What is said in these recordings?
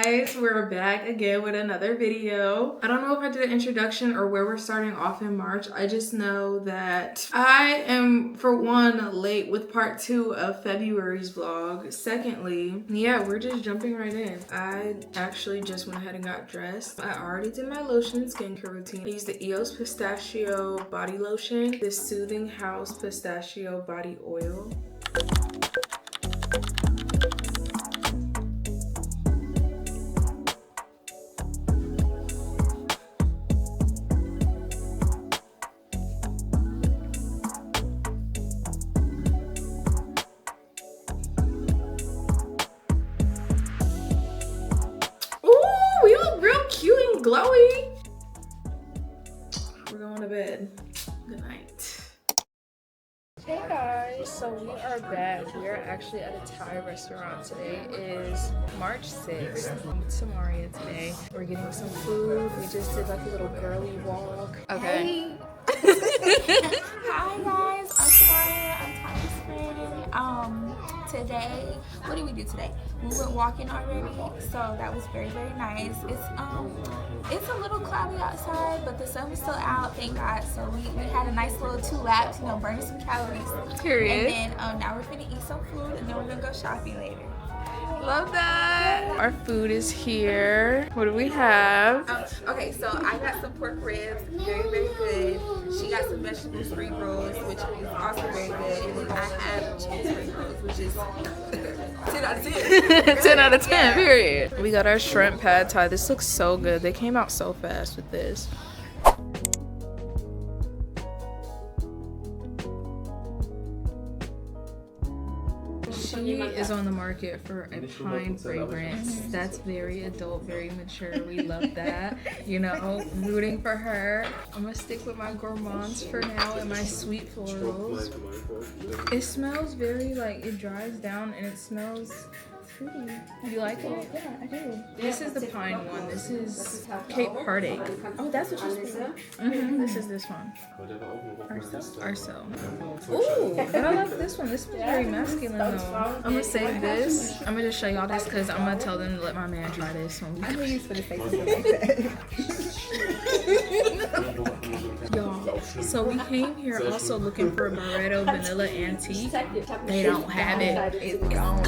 guys, we're back again with another video. I don't know if I did an introduction or where we're starting off in March. I just know that I am, for one, late with part 2 of February's vlog. Secondly, yeah, we're just jumping right in. I actually just went ahead and got dressed. I already did my lotion and skincare routine. I used the EOS Pistachio Body Lotion, this Soothing House Pistachio Body Oil. Glowy. We're going to bed. Good night. Hey guys, so we are back. We are actually at a Thai restaurant. Today is March 6th. I'm with Samaria today. We're getting some food. We just did like a little girly walk. Okay. Hey. Hi guys, I'm Samaria. I'm Ty's friend. Today, what did we do today? We went walking already, so that was very, very nice. It's a little cloudy outside, but the sun was still out, thank God. So we had a nice little 2 laps, you know, burning some calories. Period. And then now we're gonna eat some food, and then we're gonna go shopping later. Love that. Our food is here. What do we have? Okay, so I got some pork ribs, very, very good. She got some vegetable spring rolls, which is also very good. And then I have chicken spring rolls, which is 10 out of 10. 10 out of 10, period. We got our shrimp pad thai. This looks so good. They came out so fast with this. She is on the market for a pine fragrance. That's very adult, very mature. We love that. You know, rooting for her. I'm gonna stick with my gourmands for now and my sweet florals. It smells very like, it dries down and it smells fruity. Do you like it? Yeah, I do. This is the pine one. This is Cape Heartache. Oh, that's what you're saying? This is this one. Arcel. Ooh, But I like this one. This is very masculine though. I'm gonna save this. I'm gonna just show y'all this because I'm gonna tell them to let my man try this one. I knew you was gonna say something like that. Y'all, so we came here also looking for a Barreto Vanilla Antique. They don't have it. It's gone.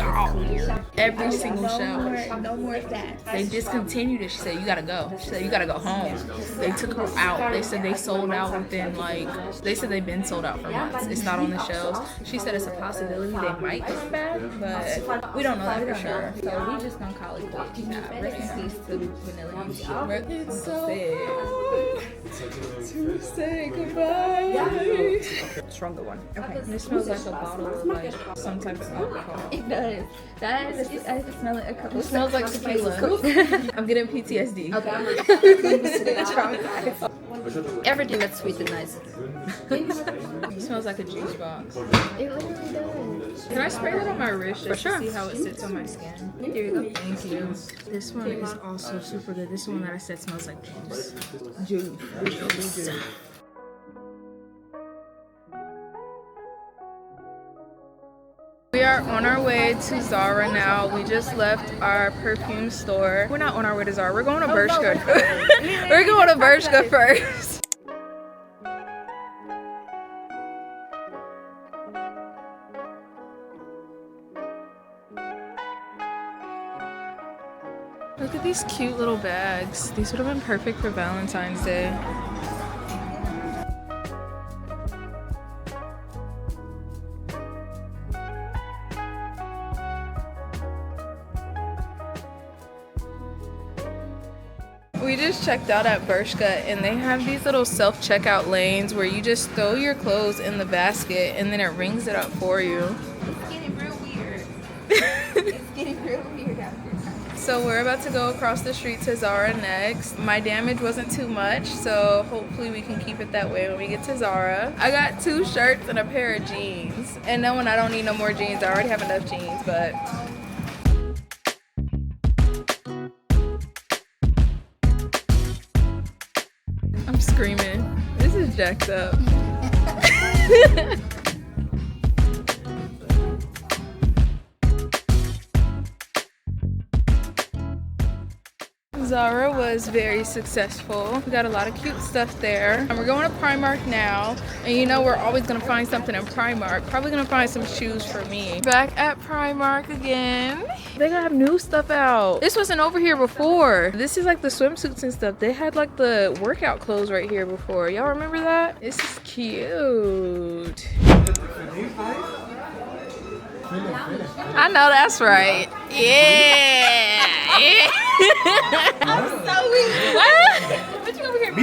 Every single show. No more of that. They discontinued it. She said, you gotta go. She said, you gotta go home. They took her out. They said they sold out within they said they've been sold out for months. It's not on the shelves. She said it's a possibility they might come back, but we don't know that for sure. So we just gonna call it quits. Rest in peace to Vanilla Antique. It's so sad to say goodbye. Stronger one. Okay. This smells like a bottle of like some type of alcohol. It does. I can smell it a couple. It smells like tequila. I'm getting PTSD. Okay. Everything that's sweet is nice. It smells like a juice box. It literally does. Can I spray that on my wrist just to see how it sits on my skin? Here you go. Thank you. This one is also super good. This one that I said smells like juice. Juice. We are on our way to Zara now. We just left our perfume store. We're not on our way to Zara. We're going to Bershka. We're going to Bershka first. Look at these cute little bags. These would have been perfect for Valentine's Day. We just checked out at Bershka and they have these little self-checkout lanes where you just throw your clothes in the basket and then it rings it up for you. It's getting real weird. It's getting real weird out here. So we're about to go across the street to Zara next. My damage wasn't too much, so hopefully we can keep it that way when we get to Zara. I got 2 shirts and a pair of jeans. And knowing I don't need no more jeans, I already have enough jeans, but I'm screaming. This is jacked up. Zara was very successful. We got a lot of cute stuff there. And we're going to Primark now. And you know we're always gonna find something in Primark. Probably gonna find some shoes for me. Back at Primark again. They got new stuff out. This wasn't over here before. This is like the swimsuits and stuff. They had like the workout clothes right here before. Y'all remember that? This is cute. I know that's right. Yeah. I'm so weak. What? What you over here?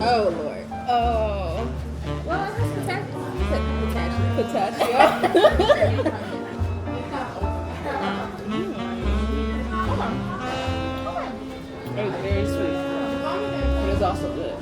Oh Lord. Oh. Well, it's Potassium. It was very sweet. But it's also good.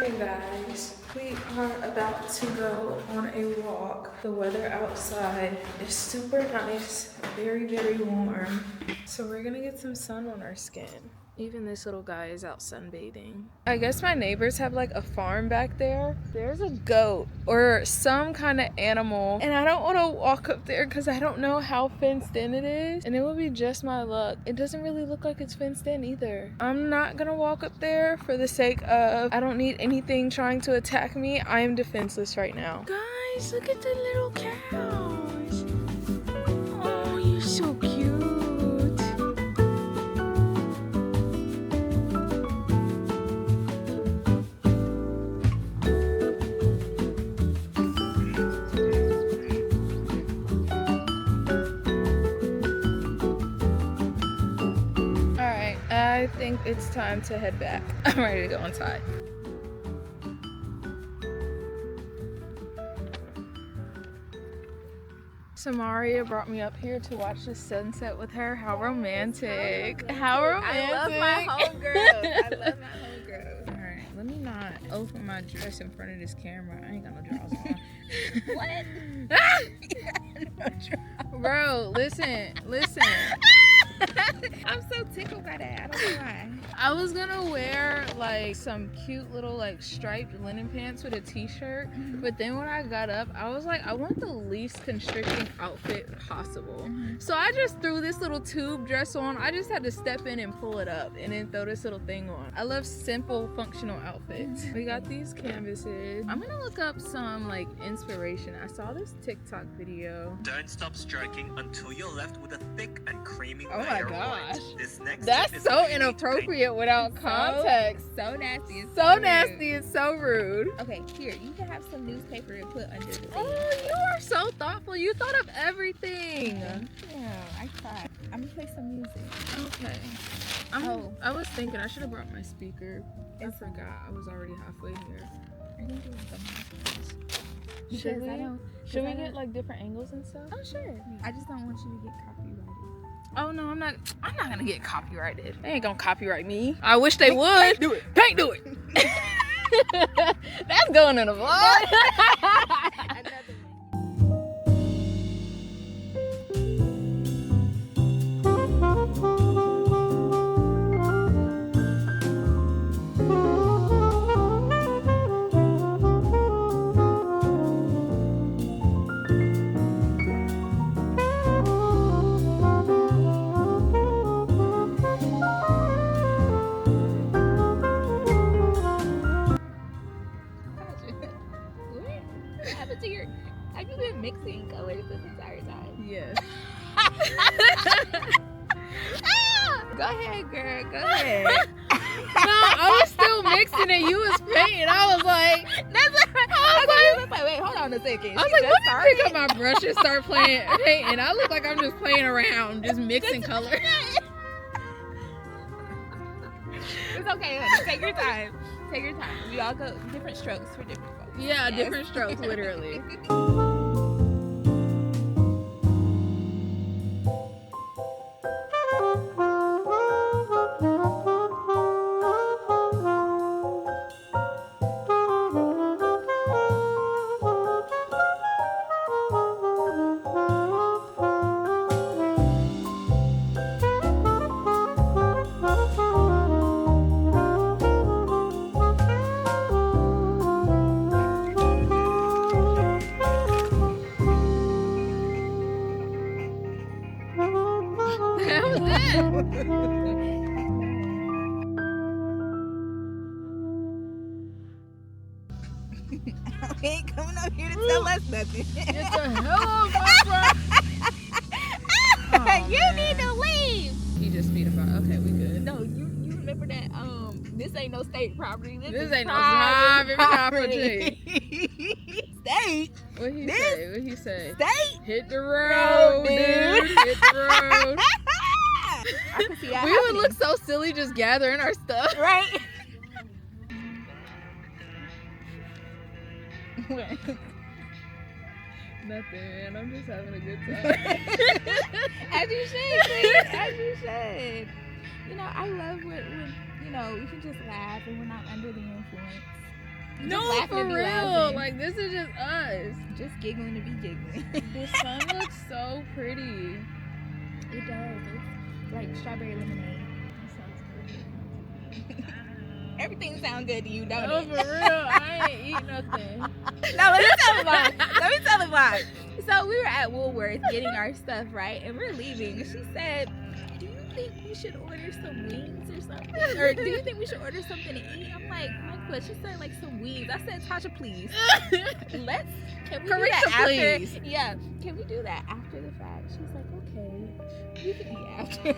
Hey guys, we are about to go on a walk. The weather outside is super nice, very, very warm. So we're gonna get some sun on our skin. Even this little guy is out sunbathing. I guess my neighbors have like a farm back there. There's a goat or some kind of animal and I don't want to walk up there because I don't know how fenced in it is and it would be just my luck. It doesn't really look like it's fenced in either. I'm not gonna walk up there for the sake of I don't need anything trying to attack me. I am defenseless right now. Guys, look at the little cows. Oh, you're so cute. I think it's time to head back. I'm ready to go inside. Samaria brought me up here to watch the sunset with her. How romantic. How romantic. I love my homegirls. I love my homegirls. Alright, let me not open my dress in front of this camera. I ain't got no drawers on. What? No bro, listen. I'm so tickled by that. I don't know why. I was gonna wear like some cute little like striped linen pants with a t-shirt, but then when I got up, I was like, I want the least constricting outfit possible. So I just threw this little tube dress on. I just had to step in and pull it up and then throw this little thing on. I love simple, functional outfits. We got these canvases. I'm gonna look up some like inspiration. I saw this TikTok video. Don't stop stroking until you're left with a thick and creamy Oh my layer of gosh. white. This next That's step is so where you need to inappropriate without context. So nasty. It's So rude. nasty and so rude. Okay, here, you can have some newspaper and put under the thing. Oh, you are so thoughtful. You thought of everything. Yeah, I tried. I'm gonna play some music. Okay. I was thinking I should have brought my speaker. I forgot. I was already halfway here. I think it was the Should we? Should we I get don't- like different angles and stuff? Oh sure. I just don't want you to get copyrighted. Oh no, I'm not gonna get copyrighted. They ain't gonna copyright me. I wish they would. Can't do it. That's going in the vlog. Another one. What happened to your? Have you been mixing colors this entire time? Yes. Go ahead, girl. Go ahead. No, I was still mixing it. You was painting. I was like, That's what like, wait, hold on a second. I was like, let me pick up my brush and start playing painting. I look like I'm just playing around, just mixing colors. It's okay, honey. Take your time. Take your time. We all go different strokes for different folks. Yeah, yes. Different strokes, literally. He ain't coming up here to tell us nothing. Get the hell off my You need to leave. He just speed about. Okay, we good. No, you remember that? This ain't no state property. This ain't no private property. State. What he say? What he say? State. Hit the road, dude. Hit the road. I can see that. We would look so silly just gathering our stuff. Right. Nothing, man. I'm just having a good time. As you should, please. As you should. You know, I love when you know, we can just laugh and we're not under the influence. No, for real. Laughing. Like, this is just us. Just giggling to be giggling. The sun looks so pretty. It does. It's like strawberry lemonade. That sounds pretty. Everything sounds good to you, don't No, it? for real. I ain't eat nothing. No, let me tell you why. So we were at Woolworth getting our stuff, right? And we're leaving. And she said, do you think we should order some wings or something? Or do you think we should order something to eat? I'm like what? She said like some wings. I said, Tasha, please. Can we do that after? Please. Yeah. Can we do that after the fact? She's like, okay. We can eat after.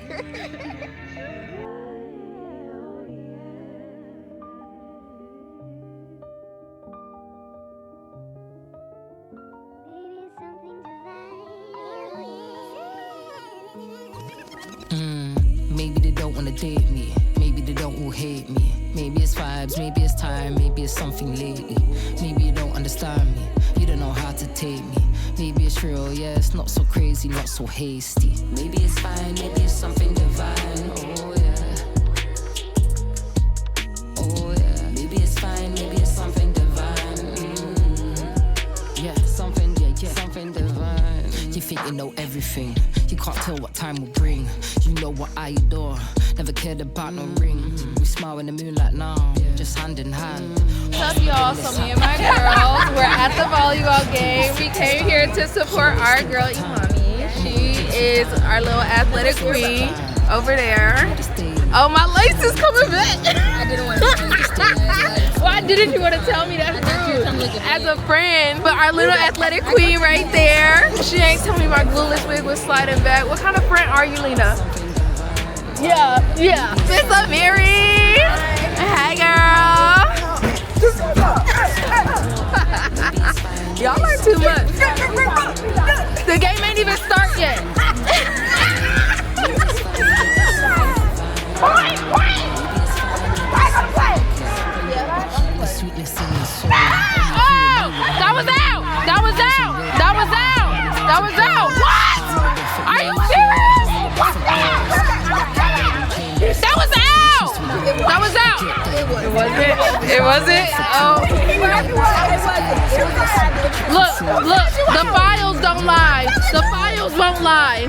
Maybe they don't wanna date me. Maybe they don't all hate me. Maybe it's vibes, maybe it's time, maybe it's something lately. Maybe you don't understand me. You don't know how to take me. Maybe it's real, yeah, it's not so crazy, not so hasty. Maybe it's fine, maybe it's something divine. Oh yeah. Oh yeah. Maybe it's fine, maybe it's something divine. Yeah, something, something divine. You think you know everything. You can't tell what time will bring. You know what I adore. Never cared about no ring. We smile in the moonlight now, just hand in hand. What's up, y'all? So me and my girls, we're at the volleyball game. We came here to support our girl Imani. She is our little athletic queen over there. Oh, my lace is coming back. I didn't want to Why didn't you want to tell me that? As a friend, but our little athletic queen right there. She ain't tell me my glueless wig was sliding back. What kind of friend are you, Lena? Yeah. What's up, Mary? Hey, girl. Y'all are too much. The game ain't even start yet. What? Are you serious? That was out. It wasn't. Oh. Look, the files don't lie. The files won't lie.